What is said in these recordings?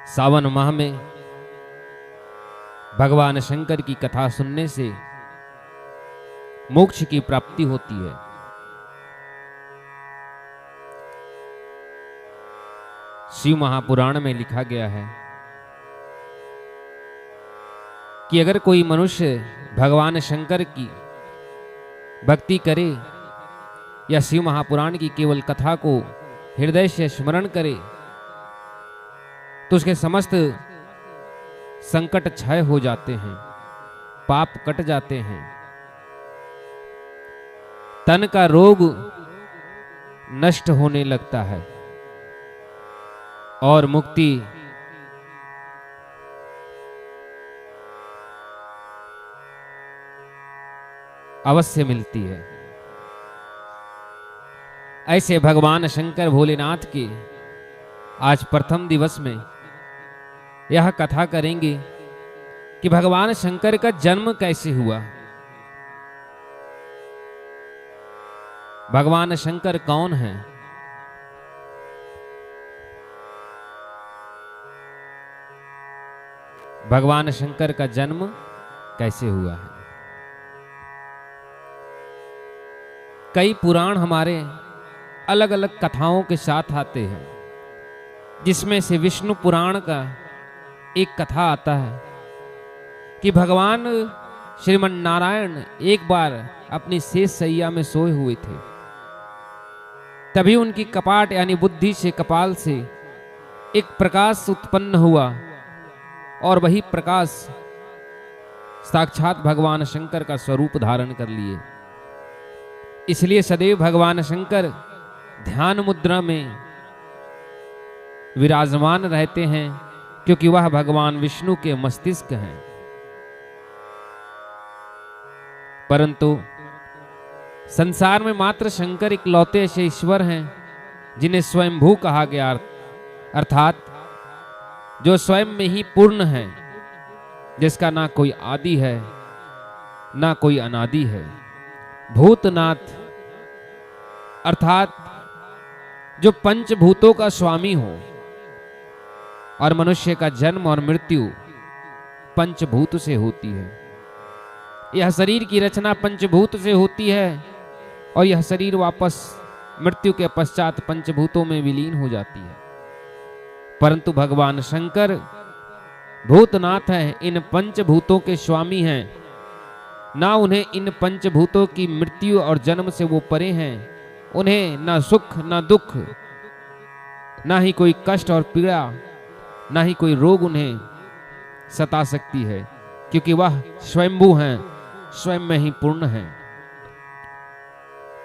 सावन माह में भगवान शंकर की कथा सुनने से मोक्ष की प्राप्ति होती है। शिव महापुराण में लिखा गया है कि अगर कोई मनुष्य भगवान शंकर की भक्ति करे या शिव महापुराण की केवल कथा को हृदय से स्मरण करे तो उसके समस्त संकट क्षय हो जाते हैं, पाप कट जाते हैं, तन का रोग नष्ट होने लगता है और मुक्ति अवश्य मिलती है। ऐसे भगवान शंकर भोलेनाथ के आज प्रथम दिवस में यह कथा करेंगे कि भगवान शंकर का जन्म कैसे हुआ, भगवान शंकर कौन है, भगवान शंकर का जन्म कैसे हुआ है। कई पुराण हमारे अलग अलग कथाओं के साथ आते हैं, जिसमें से विष्णु पुराण का एक कथा आता है कि भगवान श्रीमन नारायण एक बार अपनी शेष सैया में सोए हुए थे। तभी उनकी कपाट यानी बुद्धि से, कपाल से एक प्रकाश उत्पन्न हुआ और वही प्रकाश साक्षात भगवान शंकर का स्वरूप धारण कर लिए। इसलिए सदैव भगवान शंकर ध्यान मुद्रा में विराजमान रहते हैं, क्योंकि वह भगवान विष्णु के मस्तिष्क हैं। परंतु संसार में मात्र शंकर इकलौते ऐसे ईश्वर हैं जिन्हें स्वयंभू कहा गया, अर्थात जो स्वयं में ही पूर्ण है, जिसका ना कोई आदि है ना कोई अनादि है। भूतनाथ अर्थात जो पंचभूतों का स्वामी हो, और मनुष्य का जन्म और मृत्यु पंचभूत से होती है। यह शरीर की रचना पंचभूत से होती है और यह शरीर वापस मृत्यु के पश्चात पंचभूतों में विलीन हो जाती है। परंतु भगवान शंकर भूतनाथ हैं, इन पंचभूतों के स्वामी हैं। ना उन्हें इन पंचभूतों की मृत्यु और जन्म से वो परे हैं। उन्हें ना सुख ना दुख, ना ही कोई कष्ट और पीड़ा, ना ही कोई रोग उन्हें सता सकती है, क्योंकि वह स्वयंभू हैं, स्वयं में ही पूर्ण हैं।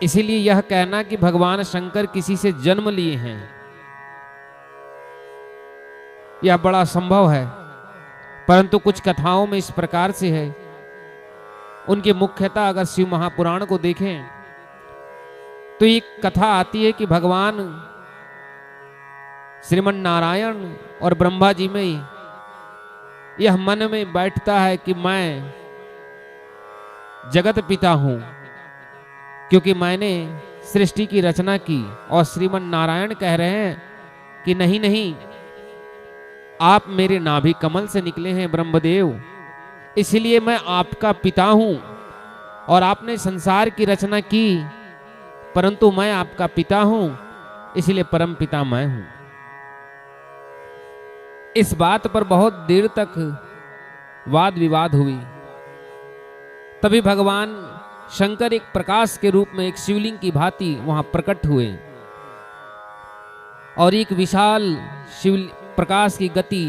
इसीलिए यह कहना कि भगवान शंकर किसी से जन्म लिए हैं, यह बड़ा संभव है। परंतु कुछ कथाओं में इस प्रकार से है, उनकी मुख्यता अगर शिव महापुराण को देखें तो एक कथा आती है कि भगवान श्रीमन नारायण और ब्रह्मा जी में यह मन में बैठता है कि मैं जगत पिता हूं, क्योंकि मैंने सृष्टि की रचना की। और श्रीमन नारायण कह रहे हैं कि नहीं नहीं, आप मेरे नाभि कमल से निकले हैं ब्रह्मदेव, इसलिए मैं आपका पिता हूं। और आपने संसार की रचना की, परंतु मैं आपका पिता हूं, इसलिए परम पिता मैं हूं। इस बात पर बहुत देर तक वाद विवाद हुई। तभी भगवान शंकर एक प्रकाश के रूप में एक शिवलिंग की भांति वहां प्रकट हुए और एक विशाल शिव प्रकाश की गति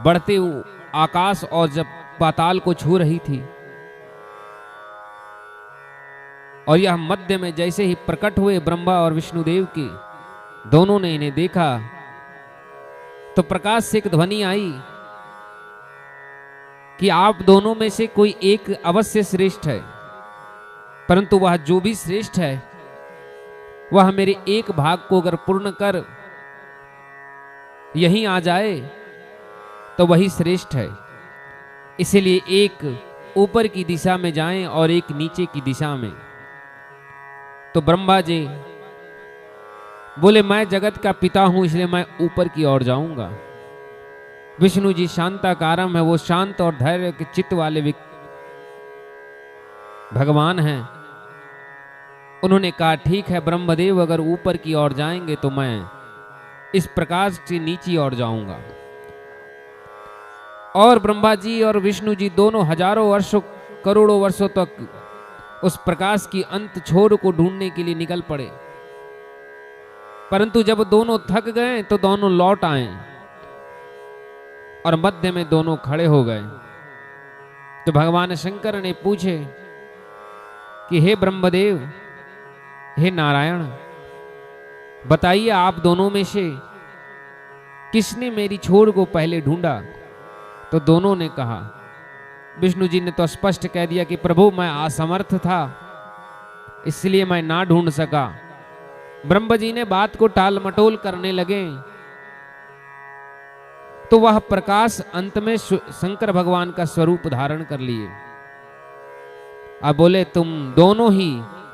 बढ़ते आकाश और जब पाताल को छू रही थी, और यह मध्य में जैसे ही प्रकट हुए ब्रह्मा और विष्णुदेव के, दोनों ने इन्हें देखा तो प्रकाश से एक ध्वनि आई कि आप दोनों में से कोई एक अवश्य श्रेष्ठ है, परंतु वह जो भी श्रेष्ठ है वह मेरे एक भाग को अगर पूर्ण कर यहीं आ जाए तो वही श्रेष्ठ है। इसलिए एक ऊपर की दिशा में जाएं और एक नीचे की दिशा में। तो ब्रह्मा जी बोले मैं जगत का पिता हूं, इसलिए मैं ऊपर की ओर जाऊंगा। विष्णु जी शांताकारम है, वो शांत और धैर्य के चित्त वाले भगवान हैं। उन्होंने कहा ठीक है ब्रह्मदेव, अगर ऊपर की ओर जाएंगे तो मैं इस प्रकाश से नीचे ओर जाऊंगा। और ब्रह्मा जी और विष्णु जी दोनों हजारों वर्षों करोड़ों वर्षों तक उस प्रकाश की अंत छोर को ढूंढने के लिए निकल पड़े, परंतु जब दोनों थक गए तो दोनों लौट आए और मध्य में दोनों खड़े हो गए। तो भगवान शंकर ने पूछे कि हे ब्रह्मदेव, हे नारायण, बताइए आप दोनों में से किसने मेरी छोर को पहले ढूंढा? तो दोनों ने कहा, विष्णु जी ने तो स्पष्ट कह दिया कि प्रभु मैं असमर्थ था, इसलिए मैं ना ढूंढ सका। ब्रह्मा जी ने बात को टाल मटोल करने लगे तो वह प्रकाश अंत में शंकर भगवान का स्वरूप धारण कर लिए। अब बोले तुम दोनों ही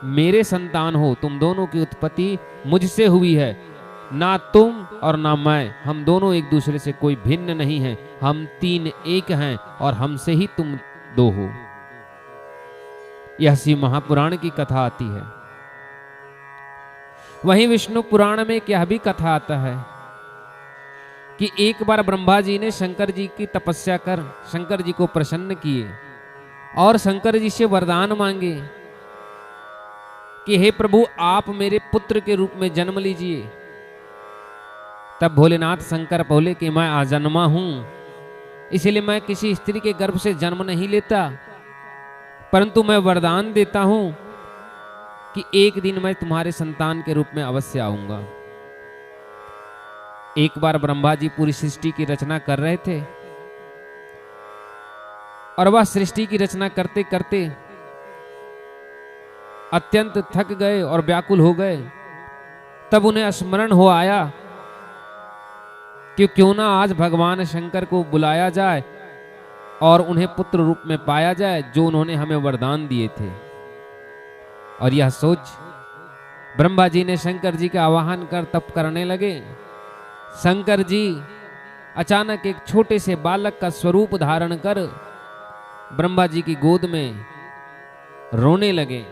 मेरे संतान हो, तुम दोनों की उत्पत्ति मुझसे हुई है, ना तुम और ना मैं, हम दोनों एक दूसरे से कोई भिन्न नहीं हैं, हम तीन एक हैं और हमसे ही तुम दो हो। यह शिव महापुराण की कथा आती है। वहीं विष्णु पुराण में क्या भी कथा आता है कि एक बार ब्रह्मा जी ने शंकर जी की तपस्या कर शंकर जी को प्रसन्न किए और शंकर जी से वरदान मांगे कि हे प्रभु आप मेरे पुत्र के रूप में जन्म लीजिए। तब भोलेनाथ शंकर बोले कि मैं अजन्मा हूं, इसलिए मैं किसी स्त्री के गर्भ से जन्म नहीं लेता, परंतु मैं वरदान देता हूं कि एक दिन मैं तुम्हारे संतान के रूप में अवश्य आऊंगा। एक बार ब्रह्मा जी पूरी सृष्टि की रचना कर रहे थे और वह सृष्टि की रचना करते करते अत्यंत थक गए और व्याकुल हो गए। तब उन्हें स्मरण हो आया कि क्यों ना आज भगवान शंकर को बुलाया जाए और उन्हें पुत्र रूप में पाया जाए, जो उन्होंने हमें वरदान दिए थे। और यह सोच ब्रह्मा जी ने शंकर जी का आवाहन कर तप करने लगे। शंकर जी अचानक एक छोटे से बालक का स्वरूप धारण कर ब्रह्मा जी की गोद में रोने लगे।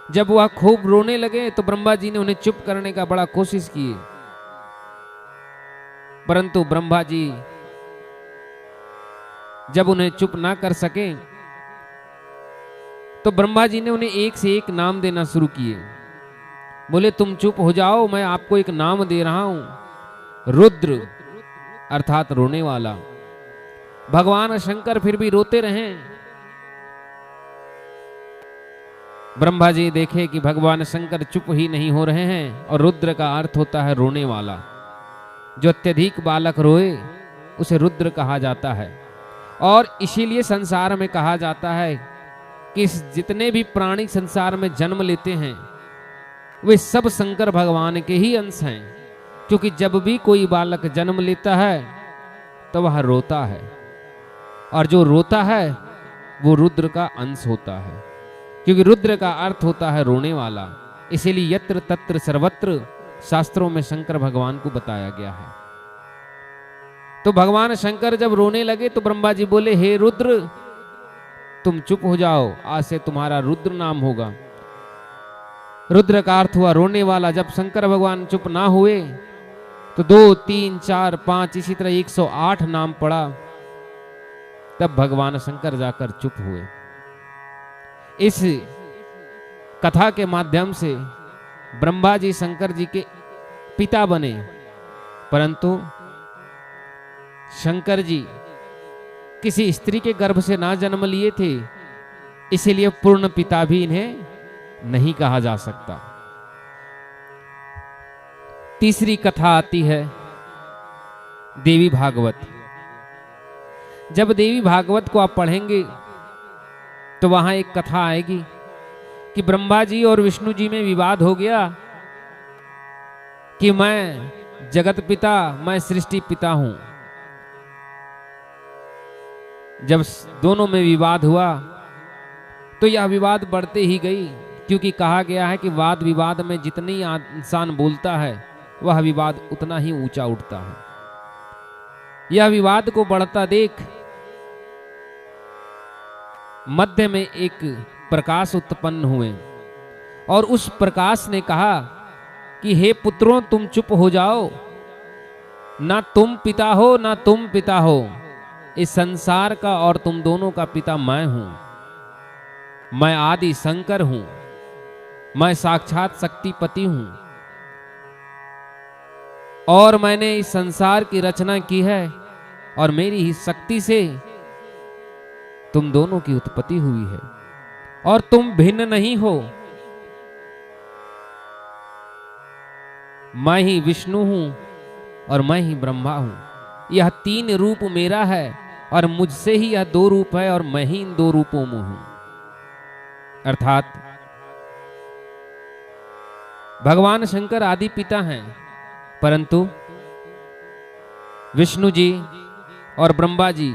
जब वह खूब रोने लगे तो ब्रह्मा जी ने उन्हें चुप करने का बड़ा कोशिश की, परंतु ब्रह्मा जी जब उन्हें चुप ना कर सके तो ब्रह्मा जी ने उन्हें एक से एक नाम देना शुरू किए। बोले तुम चुप हो जाओ, मैं आपको एक नाम दे रहा हूं, रुद्र अर्थात रोने वाला। भगवान शंकर फिर भी रोते रहे। ब्रह्मा जी देखे कि भगवान शंकर चुप ही नहीं हो रहे हैं, और रुद्र का अर्थ होता है रोने वाला। जो अत्यधिक बालक रोए उसे रुद्र कहा जाता है। और इसीलिए संसार में कहा जाता है कि जितने भी प्राणी संसार में जन्म लेते हैं वे सब शंकर भगवान के ही अंश हैं, क्योंकि जब भी कोई बालक जन्म लेता है तो वह रोता है, और जो रोता है वो रुद्र का अंश होता है, क्योंकि रुद्र का अर्थ होता है रोने वाला। इसीलिए यत्र तत्र सर्वत्र शास्त्रों में शंकर भगवान को बताया गया है। तो भगवान शंकर जब रोने लगे तो ब्रह्मा जी बोले हे रुद्र तुम चुप हो जाओ, आज से तुम्हारा रुद्र नाम होगा। रुद्र का अर्थ हुआ रोने वाला। जब शंकर भगवान चुप ना हुए तो 2, 3, 4, 5 इसी तरह 108 नाम पड़ा। तब भगवान शंकर जाकर चुप हुए। इस कथा के माध्यम से ब्रह्मा जी शंकर जी के पिता बने, परंतु शंकर जी किसी स्त्री के गर्भ से ना जन्म लिए थे, इसीलिए पूर्ण पिता भी इन्हें नहीं कहा जा सकता। तीसरी कथा आती है देवी भागवत। जब देवी भागवत को आप पढ़ेंगे तो वहां एक कथा आएगी कि ब्रह्मा जी और विष्णु जी में विवाद हो गया कि मैं जगत पिता, मैं सृष्टि पिता हूं। जब दोनों में विवाद हुआ तो यह विवाद बढ़ते ही गई, क्योंकि कहा गया है कि वाद विवाद में जितनी इंसान बोलता है वह विवाद उतना ही ऊंचा उठता है। यह विवाद को बढ़ता देख मध्य में एक प्रकाश उत्पन्न हुए और उस प्रकाश ने कहा कि हे पुत्रों, तुम चुप हो जाओ। ना तुम पिता हो ना तुम पिता हो, इस संसार का और तुम दोनों का पिता मैं हूं। मैं आदि शंकर हूं, मैं साक्षात शक्तिपति हूं और मैंने इस संसार की रचना की है और मेरी ही शक्ति से तुम दोनों की उत्पत्ति हुई है और तुम भिन्न नहीं हो। मैं ही विष्णु हूं और मैं ही ब्रह्मा हूं। यह तीन रूप मेरा है और मुझसे ही यह दो रूप है और मैं ही इन दो रूपों में हूं। अर्थात भगवान शंकर आदि पिता हैं, परंतु विष्णु जी और ब्रह्मा जी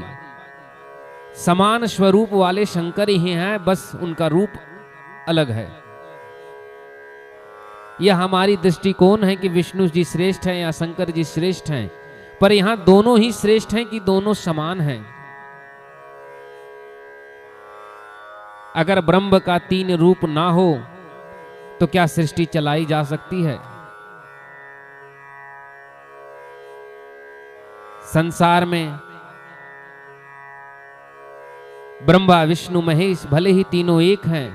समान स्वरूप वाले शंकर ही हैं, बस उनका रूप अलग है। यह हमारी दृष्टिकोण है कि विष्णु जी श्रेष्ठ हैं या शंकर जी श्रेष्ठ हैं, पर यहां दोनों ही श्रेष्ठ हैं कि दोनों समान हैं। अगर ब्रह्म का तीन रूप ना हो तो क्या सृष्टि चलाई जा सकती है? संसार में ब्रह्मा विष्णु महेश भले ही तीनों एक हैं,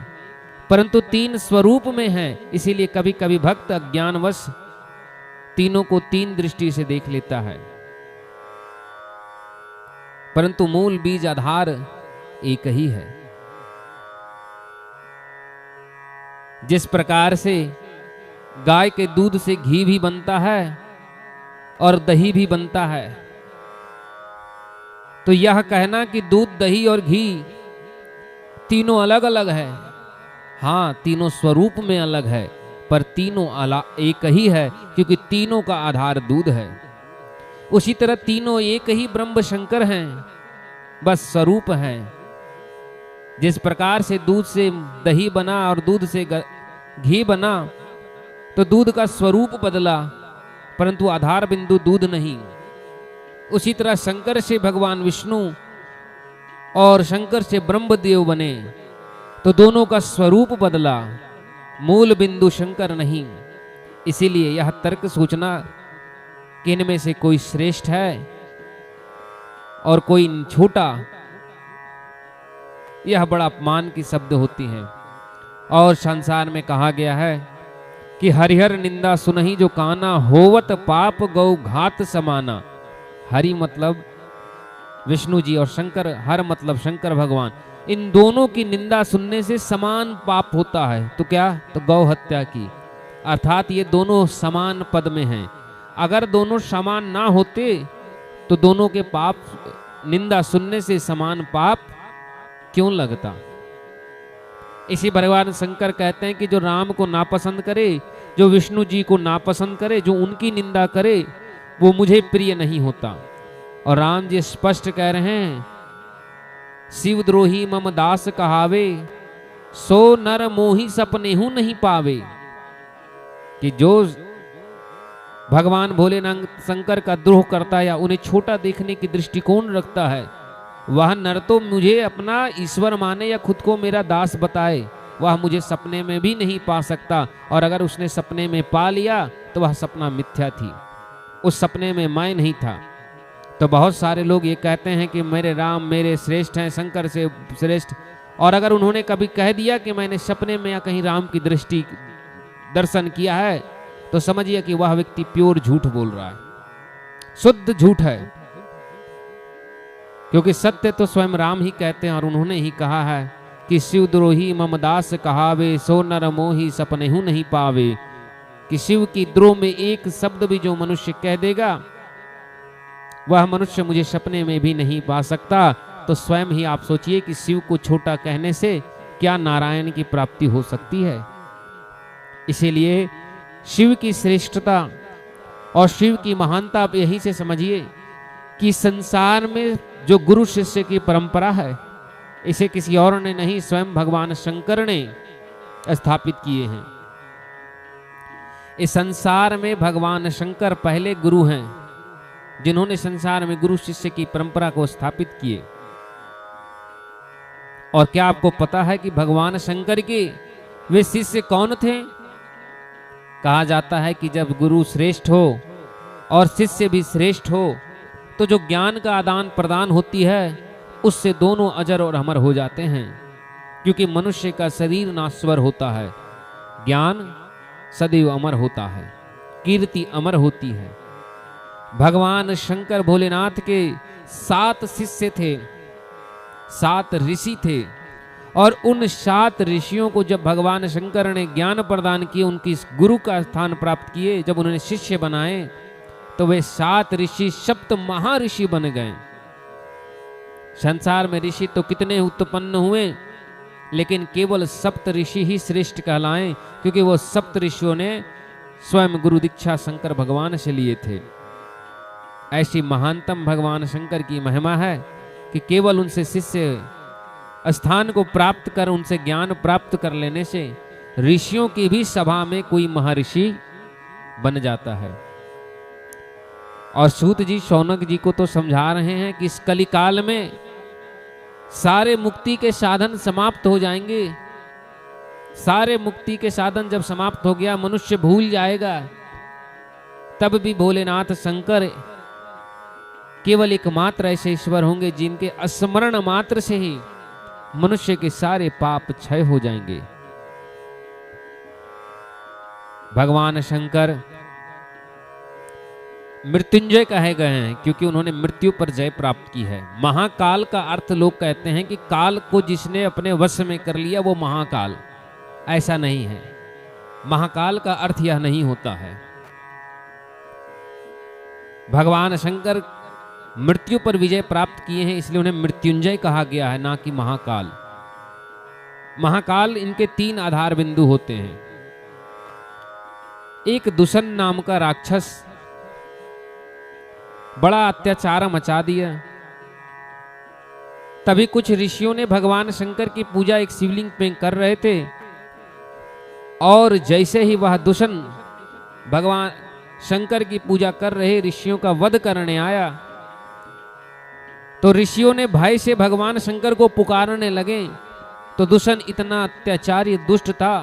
परंतु तीन स्वरूप में हैं। इसीलिए कभी कभी भक्त अज्ञानवश तीनों को तीन दृष्टि से देख लेता है, परंतु मूल बीज आधार एक ही है। जिस प्रकार से गाय के दूध से घी भी बनता है और दही भी बनता है, तो यह कहना कि दूध, दही और घी तीनों अलग अलग है, हाँ तीनों स्वरूप में अलग है, पर तीनों एक ही है, क्योंकि तीनों का आधार दूध है। उसी तरह तीनों एक ही ब्रह्म शंकर हैं, बस स्वरूप हैं। जिस प्रकार से दूध से दही बना और दूध से घी बना, तो दूध का स्वरूप बदला, परंतु आधार बिंदु दूध नहीं। उसी तरह शंकर से भगवान विष्णु और शंकर से ब्रह्मदेव बने, तो दोनों का स्वरूप बदला, मूल बिंदु शंकर नहीं। इसीलिए यह तर्क सूचना कि इनमें से कोई श्रेष्ठ है और कोई छोटा, यह बड़ा अपमान की शब्द होती हैं। और संसार में कहा गया है कि हरिहर निंदा सुनहि जो काना, होवत पाप गौ घात समाना। हरि मतलब विष्णु जी और शंकर, हर मतलब शंकर भगवान, इन दोनों की निंदा सुनने से समान पाप होता है। तो क्या? तो गौ हत्या की, अर्थात ये दोनों समान पद में हैं। अगर दोनों समान ना होते तो दोनों के पाप, निंदा सुनने से समान पाप क्यों लगता? इसी भगवान शंकर कहते हैं कि जो राम को नापसंद करे, जो विष्णु जी को नापसंद करे, जो उनकी निंदा करे, वो मुझे प्रिय नहीं होता। और राम जी स्पष्ट कह रहे हैं, शिवद्रोही मम दास कहावे, सो नर मोही सपनेहु नहीं पावे। कि जो भगवान भोलेनाथ शंकर का द्रोह करता है या उन्हें छोटा देखने की दृष्टिकोण रखता है, वह नर तो मुझे अपना ईश्वर माने या खुद को मेरा दास बताए, वह मुझे सपने में भी नहीं पा सकता। और अगर उसने सपने में पा लिया तो वह सपना मिथ्या थी, उस सपने में मैं नहीं था। तो बहुत सारे लोग ये कहते हैं कि मेरे राम मेरे श्रेष्ठ हैं, शंकर से श्रेष्ठ। और अगर उन्होंने कभी कह दिया कि मैंने सपने में या कहीं राम की दृष्टि दर्शन किया है, तो समझिए कि वह व्यक्ति प्योर झूठ बोल रहा है, शुद्ध झूठ है। क्योंकि सत्य तो स्वयं राम ही कहते हैं और उन्होंने ही कहा है कि शिवद्रोही मम दास कहावे, सो नर मोही सपनेहु नहीं पावे। कि शिव की द्रोह में एक शब्द भी जो मनुष्य कह देगा, वह मनुष्य मुझे सपने में भी नहीं पा सकता। तो स्वयं ही आप सोचिए कि शिव को छोटा कहने से क्या नारायण की प्राप्ति हो सकती है। इसीलिए शिव की श्रेष्ठता और शिव की महानता आप यहीं से समझिए कि संसार में जो गुरु शिष्य की परंपरा है, इसे किसी और ने नहीं, स्वयं भगवान शंकर ने स्थापित किए हैं। इस संसार में भगवान शंकर पहले गुरु हैं जिन्होंने संसार में गुरु शिष्य की परंपरा को स्थापित किए। और क्या आपको पता है कि भगवान शंकर के वे शिष्य कौन थे? कहा जाता है कि जब गुरु श्रेष्ठ हो और शिष्य भी श्रेष्ठ हो तो जो ज्ञान का आदान प्रदान होती है उससे दोनों अजर और अमर हो जाते हैं, क्योंकि मनुष्य का शरीर नाश्वर होता है, ज्ञान सदैव अमर होता है, कीर्ति अमर होती है। भगवान शंकर भोलेनाथ के 7 शिष्य थे, 7 ऋषि थे, और उन 7 ऋषियों को जब भगवान शंकर ने ज्ञान प्रदान किए, उनकी गुरु का स्थान प्राप्त किए, जब उन्होंने शिष्य बनाए तो वे 7 ऋषि सप्त महाऋषि बन गए। संसार में ऋषि तो कितने उत्पन्न हुए, लेकिन केवल सप्त ऋषि ही श्रेष्ठ कहलाएं, क्योंकि वो सप्त ऋषियों ने स्वयं गुरु दीक्षा शंकर भगवान से लिए थे। ऐसी महानतम भगवान शंकर की महिमा है कि केवल उनसे शिष्य स्थान को प्राप्त कर, उनसे ज्ञान प्राप्त कर लेने से ऋषियों की भी सभा में कोई महर्षि बन जाता है। और सूत जी शौनक जी को तो समझा रहे हैं कि इस कलिकाल में सारे मुक्ति के साधन समाप्त हो जाएंगे। सारे मुक्ति के साधन जब समाप्त हो गया, मनुष्य भूल जाएगा, तब भी भोलेनाथ शंकर केवल एकमात्र ऐसे ईश्वर होंगे जिनके स्मरण मात्र से ही मनुष्य के सारे पाप क्षय हो जाएंगे। भगवान शंकर मृत्युंजय कहे गए हैं क्योंकि उन्होंने मृत्यु पर जय प्राप्त की है। महाकाल का अर्थ लोग कहते हैं कि काल को जिसने अपने वश में कर लिया वो महाकाल। ऐसा नहीं है, महाकाल का अर्थ यह नहीं होता है। भगवान शंकर मृत्यु पर विजय प्राप्त किए हैं, इसलिए उन्हें मृत्युंजय कहा गया है, ना कि महाकाल। महाकाल इनके 3 आधार बिंदु होते हैं। एक दूषण नाम का राक्षस बड़ा अत्याचार मचा दिया। तभी कुछ ऋषियों ने भगवान शंकर की पूजा एक शिवलिंग पे कर रहे थे, और जैसे ही वह दूषण भगवान शंकर की पूजा कर रहे ऋषियों का वध करने आया, तो ऋषियों ने भय से भगवान शंकर को पुकारने लगे। तो दूषण इतना अत्याचारी दुष्ट था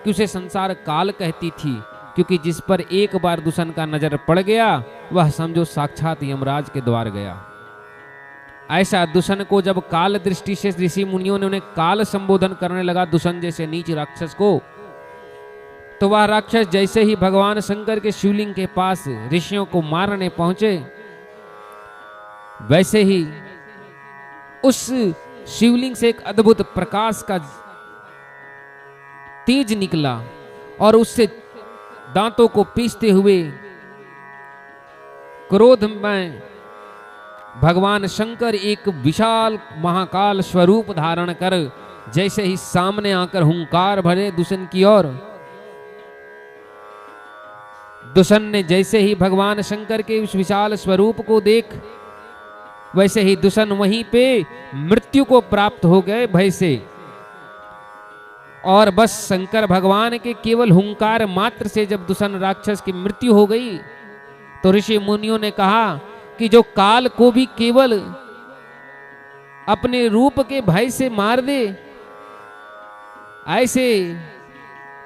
कि उसे संसार काल कहती थी, क्योंकि जिस पर एक बार दूषण का नजर पड़ गया वह समझो साक्षात यमराज के द्वार गया। ऐसा दूषण को जब काल दृष्टि से ऋषि मुनियों ने उन्हें काल संबोधन करने लगा, दूषण जैसे नीच राक्षस को, तो वह राक्षस जैसे ही भगवान शंकर के शिवलिंग के पास ऋषियों को मारने पहुंचे, वैसे ही उस शिवलिंग से एक अद्भुत प्रकाश का तेज निकला और उससे दांतों को पीसते हुए क्रोध में भगवान शंकर एक विशाल महाकाल स्वरूप धारण कर जैसे ही सामने आकर हुंकार भरे दूषण की ओर, दूषण ने जैसे ही भगवान शंकर के उस विशाल स्वरूप को देख, वैसे ही दूषण वहीं पे मृत्यु को प्राप्त हो गए भय से। और बस शंकर भगवान के केवल हुंकार मात्र से जब दूषण राक्षस की मृत्यु हो गई, तो ऋषि मुनियों ने कहा कि जो काल को भी केवल अपने रूप के भय से मार दे, ऐसे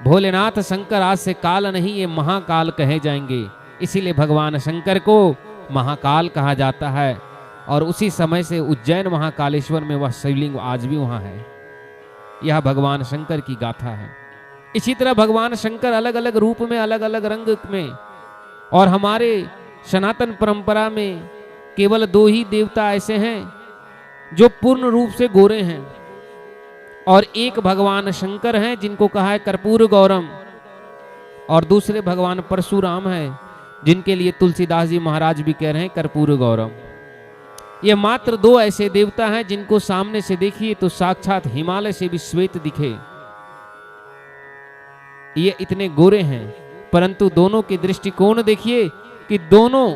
भोलेनाथ शंकर आज से काल नहीं, ये महाकाल कहे जाएंगे। इसीलिए भगवान शंकर को महाकाल कहा जाता है। और उसी समय से उज्जैन महाकालेश्वर में वह शिवलिंग आज भी वहां है। यह भगवान शंकर की गाथा है। इसी तरह भगवान शंकर अलग अलग रूप में, अलग अलग रंग में, और हमारे सनातन परंपरा में केवल 2 ही देवता ऐसे हैं जो पूर्ण रूप से गोरे हैं, और एक भगवान शंकर हैं जिनको कहा है कर्पूर गौरम, और दूसरे भगवान परशुराम हैं जिनके लिए तुलसीदास जी महाराज भी कह रहे हैं कर्पूर गौरम। ये मात्र 2 ऐसे देवता हैं जिनको सामने से देखिए तो साक्षात हिमालय से भी श्वेत दिखे। ये इतने गोरे हैं, परंतु दोनों के दृष्टिकोण देखिए कि दोनों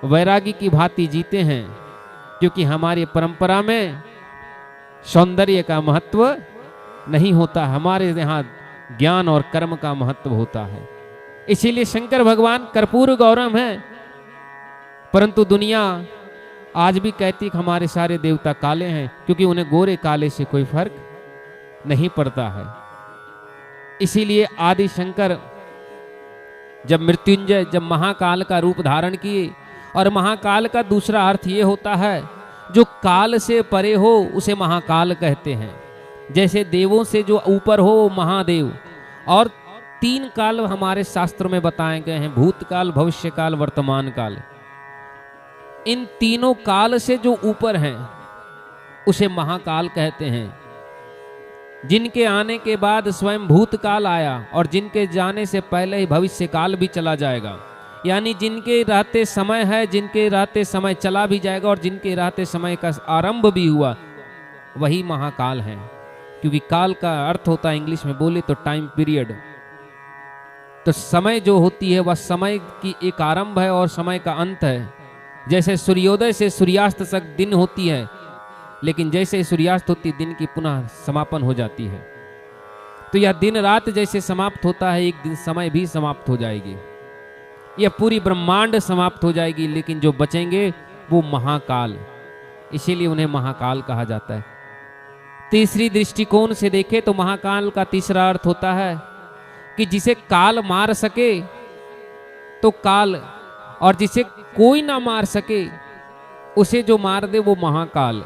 वैरागी की भांति जीते हैं, क्योंकि हमारी परंपरा में सौंदर्य का महत्व नहीं होता, हमारे यहाँ ज्ञान और कर्म का महत्व होता है। इसीलिए शंकर भगवान कर्पूर गौरम है, परंतु दुनिया आज भी कहती कि हमारे सारे देवता काले हैं, क्योंकि उन्हें गोरे काले से कोई फर्क नहीं पड़ता है। इसीलिए आदि शंकर जब मृत्युंजय, जब महाकाल का रूप धारण किए, और महाकाल का दूसरा अर्थ ये होता है जो काल से परे हो उसे महाकाल कहते हैं। जैसे देवों से जो ऊपर हो वो महादेव। और 3 काल हमारे शास्त्रों में बताए गए हैं, भूतकाल, भविष्यकाल, वर्तमान काल। इन तीनों काल से जो ऊपर हैं उसे महाकाल कहते हैं। जिनके आने के बाद स्वयं भूतकाल आया और जिनके जाने से पहले ही भविष्य काल भी चला जाएगा, यानी जिनके रहते समय है, जिनके रहते समय चला भी जाएगा, और जिनके रहते समय का आरंभ भी हुआ, वही महाकाल है। क्योंकि काल का अर्थ होता है इंग्लिश में बोले तो टाइम पीरियड। तो समय जो होती है वह समय की एक आरंभ है और समय का अंत है। जैसे सूर्योदय से सूर्यास्त तक दिन होती है, लेकिन जैसे सूर्यास्त होती है दिन की पुनः समापन हो जाती है। तो यह दिन रात जैसे समाप्त होता है, एक दिन समय भी समाप्त हो जाएगी, यह पूरी ब्रह्मांड समाप्त हो जाएगी, लेकिन जो बचेंगे वो महाकाल, इसीलिए उन्हें महाकाल कहा जाता है। तीसरी दृष्टिकोण से देखें तो महाकाल का तीसरा अर्थ होता है कि जिसे काल मार सके तो काल, और जिसे कोई ना मार सके उसे जो मार दे वो महाकाल।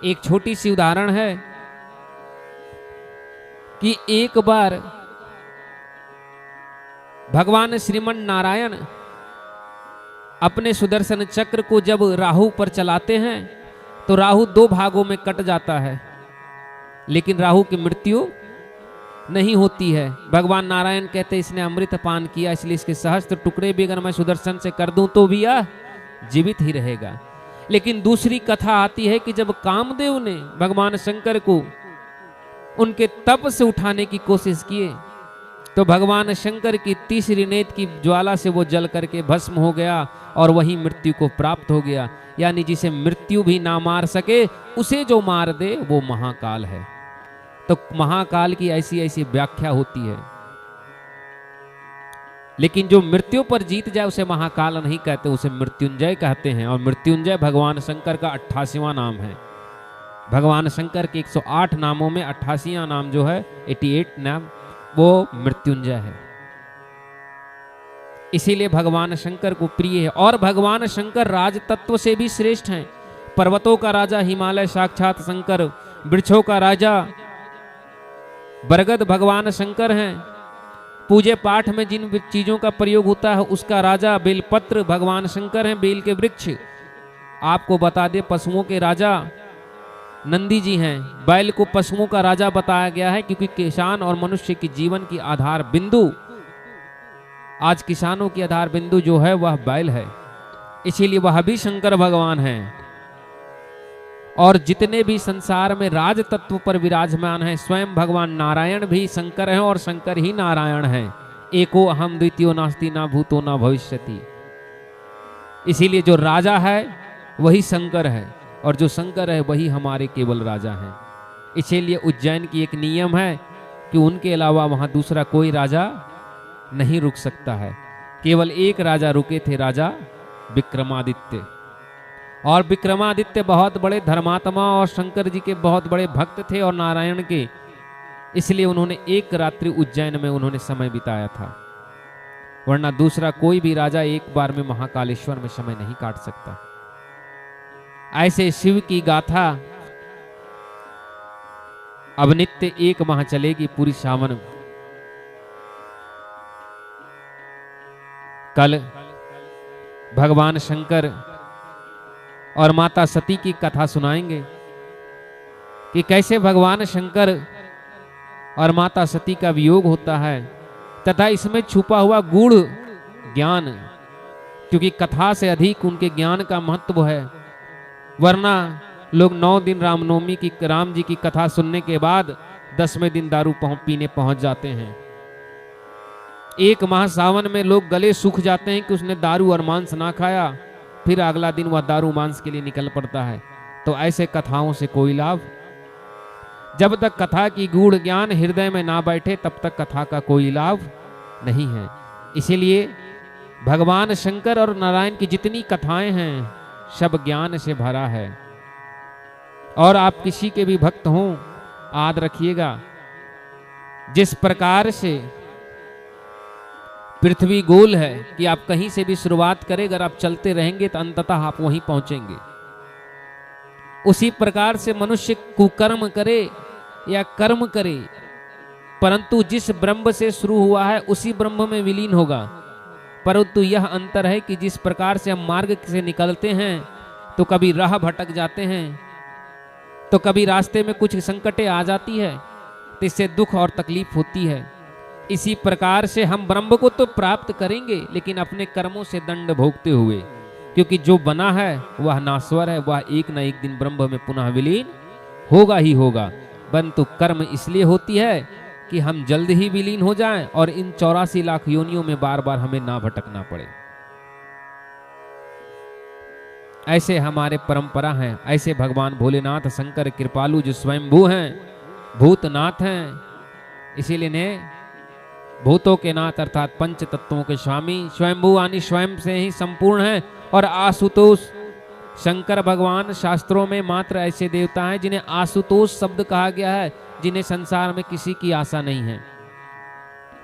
एक छोटी सी उदाहरण है कि एक बार भगवान श्रीमन नारायण अपने सुदर्शन चक्र को जब राहु पर चलाते हैं तो राहु 2 भागों में कट जाता है, लेकिन राहु की मृत्यु नहीं होती है। भगवान नारायण कहते इसने अमृत पान किया, इसलिए इसके सहस्त्र टुकड़े भी अगर मैं सुदर्शन से कर दूं तो भी यह जीवित ही रहेगा। लेकिन दूसरी कथा आती है कि जब कामदेव ने भगवान शंकर को उनके तप से उठाने की कोशिश किए तो भगवान शंकर की तीसरी नेत्र की ज्वाला से वो जल करके भस्म हो गया और वही मृत्यु को प्राप्त हो गया। यानी जिसे मृत्यु भी ना मार सके उसे जो मार दे वो महाकाल है। तो महाकाल की ऐसी ऐसी व्याख्या होती है, लेकिन जो मृत्यु पर जीत जाए उसे महाकाल नहीं कहते, उसे मृत्युंजय कहते हैं। और मृत्युंजय भगवान शंकर का 88वां नाम है। भगवान शंकर के 108 नामों में 88वां नाम जो है 88 नाम वो मृत्युंजय है। इसीलिए भगवान शंकर को प्रिय है। और भगवान शंकर राज तत्व से भी श्रेष्ठ हैं। पर्वतों का राजा हिमालय साक्षात शंकर, वृक्षों का राजा बरगद भगवान शंकर हैं। पूजे पाठ में जिन चीजों का प्रयोग होता है उसका राजा बेलपत्र भगवान शंकर हैं, बेल के वृक्ष। आपको बता दे पशुओं के राजा नंदी जी हैं। बैल को पशुओं का राजा बताया गया है क्योंकि किसान और मनुष्य की जीवन की आधार बिंदु, आज किसानों की आधार बिंदु जो है वह बैल है, इसीलिए वह भी शंकर भगवान हैं। और जितने भी संसार में राज तत्व पर विराजमान हैं स्वयं भगवान नारायण भी शंकर हैं और शंकर ही नारायण हैं। एको अहम द्वितीयो नास्ति ना भूतो ना भविष्यति। इसीलिए जो राजा है वही शंकर है और जो शंकर है वही हमारे केवल राजा हैं। इसीलिए उज्जैन की एक नियम है कि उनके अलावा वहां दूसरा कोई राजा नहीं रुक सकता है। केवल एक राजा रुके थे, राजा विक्रमादित्य। और विक्रमादित्य बहुत बड़े धर्मात्मा और शंकर जी के बहुत बड़े भक्त थे और नारायण के, इसलिए उन्होंने एक रात्रि उज्जैन में उन्होंने समय बिताया था, वरना दूसरा कोई भी राजा एक बार में महाकालेश्वर में समय नहीं काट सकता। ऐसे शिव की गाथा अब नित्य 1 माह चलेगी पूरी सावन। कल भगवान शंकर और माता सती की कथा सुनाएंगे कि कैसे भगवान शंकर और माता सती का वियोग होता है तथा इसमें छुपा हुआ गूढ़ ज्ञान, क्योंकि कथा से अधिक उनके ज्ञान का महत्व है। वरना लोग 9 दिन रामनवमी की राम जी की कथा सुनने के बाद 10वें दिन दारू पीने पहुंच जाते हैं। 1 माह सावन में लोग गले सूख जाते हैं कि उसने दारू और मांस ना खाया, फिर अगला दिन वह दारू मांस के लिए निकल पड़ता है। तो ऐसे कथाओं से कोई लाभ, जब तक कथा की गूढ़ ज्ञान हृदय में ना बैठे तब तक कथा का कोई लाभ नहीं है। इसीलिए भगवान शंकर और नारायण की जितनी कथाएं हैं सब ज्ञान से भरा है। और आप किसी के भी भक्त हों, याद रखिएगा, जिस प्रकार से पृथ्वी गोल है कि आप कहीं से भी शुरुआत करें, अगर आप चलते रहेंगे तो अंततः आप वहीं पहुंचेंगे। उसी प्रकार से मनुष्य कुकर्म करे या कर्म करे, परंतु जिस ब्रह्म से शुरू हुआ है उसी ब्रह्म में विलीन होगा। परंतु यह अंतर है कि जिस प्रकार से हम मार्ग से निकलते हैं तो कभी राह भटक जाते हैं, तो कभी रास्ते में कुछ संकटें आ जाती है, तो इससे दुख और तकलीफ होती है। इसी प्रकार से हम ब्रह्म को तो प्राप्त करेंगे लेकिन अपने कर्मों से दंड भोगते हुए, क्योंकि जो बना है वह नाश्वर है, वह एक न एक दिन ब्रह्म में पुनः विलीन होगा ही होगा। परंतु कर्म इसलिए होती है कि हम जल्द ही विलीन हो जाएं और इन 84 लाख योनियों में बार बार हमें ना भटकना पड़े। ऐसे हमारे परंपरा है। ऐसे भगवान भोलेनाथ शंकर कृपालु जो स्वयंभू हैं, भूतनाथ हैं, इसीलिए ने भूतों के नाथ अर्थात पंच तत्वों के स्वामी, स्वयंभू यानी स्वयं से ही संपूर्ण है। और आशुतोष शंकर भगवान शास्त्रों में मात्र ऐसे देवता हैं जिन्हें आशुतोष शब्द कहा गया है, जिन्हें संसार में किसी की आशा नहीं है।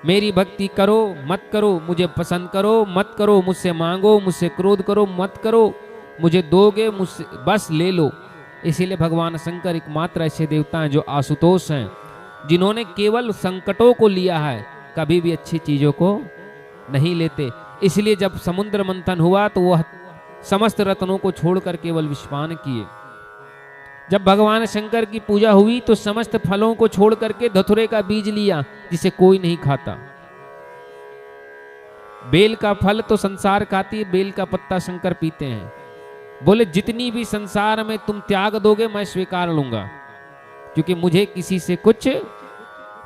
मेरी भक्ति करो मत करो, मुझे पसंद करो मत करो, मुझसे मांगो मुझसे क्रोध करो मत करो, मुझे दोगे मुझसे बस ले लो। इसीलिए भगवान शंकर एकमात्र ऐसे देवता हैं जो आशुतोष हैं, जिन्होंने केवल संकटों को लिया है, कभी भी अच्छी चीजों को नहीं लेते। इसलिए जब समुद्र मंथन हुआ तो वह समस्त रत्नों को छोड़कर केवल विषपान किए। जब भगवान शंकर की पूजा हुई तो समस्त फलों को छोड़ करके धतुरे का बीज लिया, जिसे कोई नहीं खाता। बेल का फल तो संसार खाती है, बेल का पत्ता शंकर पीते हैं। बोले जितनी भी संसार में तुम त्याग दोगे मैं स्वीकार लूंगा, क्योंकि मुझे किसी से कुछ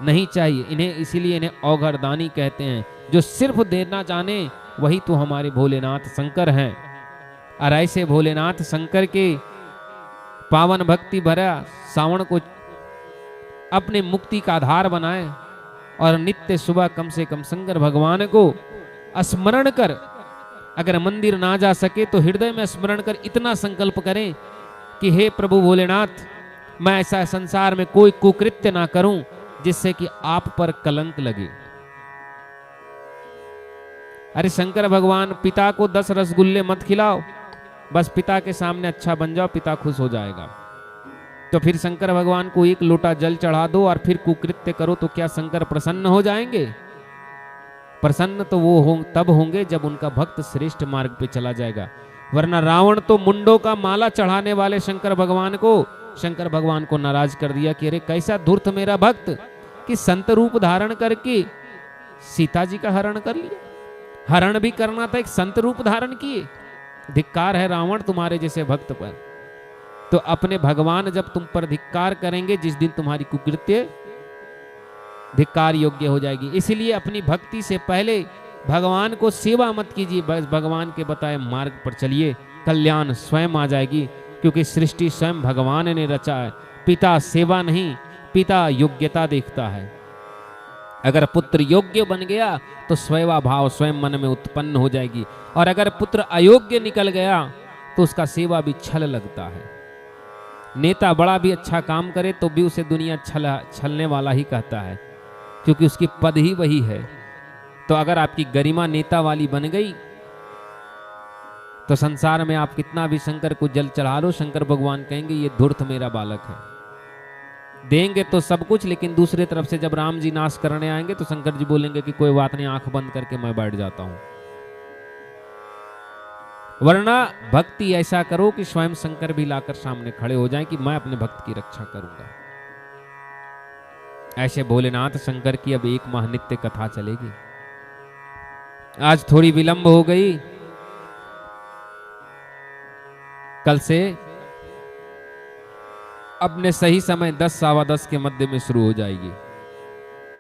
नहीं चाहिए। इन्हें इसीलिए इन्हें औघरदानी कहते हैं। जो सिर्फ देना जाने वही तो हमारे भोलेनाथ शंकर हैं। और ऐसे भोलेनाथ शंकर के पावन भक्ति भरा सावन को अपने मुक्ति का आधार बनाए और नित्य सुबह कम से कम शंकर भगवान को स्मरण कर, अगर मंदिर ना जा सके तो हृदय में स्मरण कर इतना संकल्प करें कि हे प्रभु भोलेनाथ, मैं ऐसा संसार में कोई कुकृत्य ना करूं जिससे कि आप पर कलंक लगे। अरे शंकर भगवान पिता को 10 रसगुल्ले मत खिलाओ, बस पिता के सामने अच्छा बन जाओ, पिता खुश हो जाएगा। तो फिर शंकर भगवान को 1 लोटा जल चढ़ा दो और फिर कुकृत्य करो तो क्या शंकर प्रसन्न हो जाएंगे? प्रसन्न तो वो तब होंगे जब उनका भक्त श्रेष्ठ मार्ग पे चला जाएगा। वरना रावण तो मुंडों का माला चढ़ाने वाले शंकर भगवान को नाराज कर दिया कि अरे कैसा धूर्त मेरा भक्त कि संत रूप धारण करके सीता जी का हरण कर लिया। हरण भी करना था, एक संत रूप धारण किए। धिक्कार है रावण तुम्हारे जैसे भक्त पर। तो अपने भगवान जब तुम पर धिक्कार करेंगे, जिस दिन तुम्हारी कुकृत्य धिक्कार योग्य हो जाएगी। इसलिए अपनी भक्ति से पहले भगवान को सेवा मत कीजिए, बस भगवान के बताए मार्ग पर चलिए, कल्याण स्वयं आ जाएगी। क्योंकि सृष्टि स्वयं भगवान ने रचा है। पिता सेवा नहीं, पिता योग्यता देखता है। अगर पुत्र योग्य बन गया तो स्वयं भाव स्वयं मन में उत्पन्न हो जाएगी, और अगर पुत्र अयोग्य निकल गया तो उसका सेवा भी छल लगता है। नेता बड़ा भी अच्छा काम करे तो भी उसे दुनिया छलने वाला ही कहता है, क्योंकि उसकी पद ही वही है। तो अगर आपकी गरिमा नेता वाली बन गई तो संसार में आप कितना भी शंकर को जल चढ़ा लो, शंकर भगवान कहेंगे ये धूर्त मेरा बालक है। देंगे तो सब कुछ, लेकिन दूसरे तरफ से जब राम जी नाश करने आएंगे तो शंकर जी बोलेंगे कि कोई बात नहीं, आंख बंद करके मैं बैठ जाता हूं। वरना भक्ति ऐसा करो कि स्वयं शंकर भी लाकर सामने खड़े हो जाएं कि मैं अपने भक्त की रक्षा करूंगा। ऐसे भोलेनाथ शंकर की अब 1 माह नित्य कथा चलेगी। आज थोड़ी विलंब हो गई, कल से अपने सही समय 10 सवा 10 के मध्य में शुरू हो जाएगी।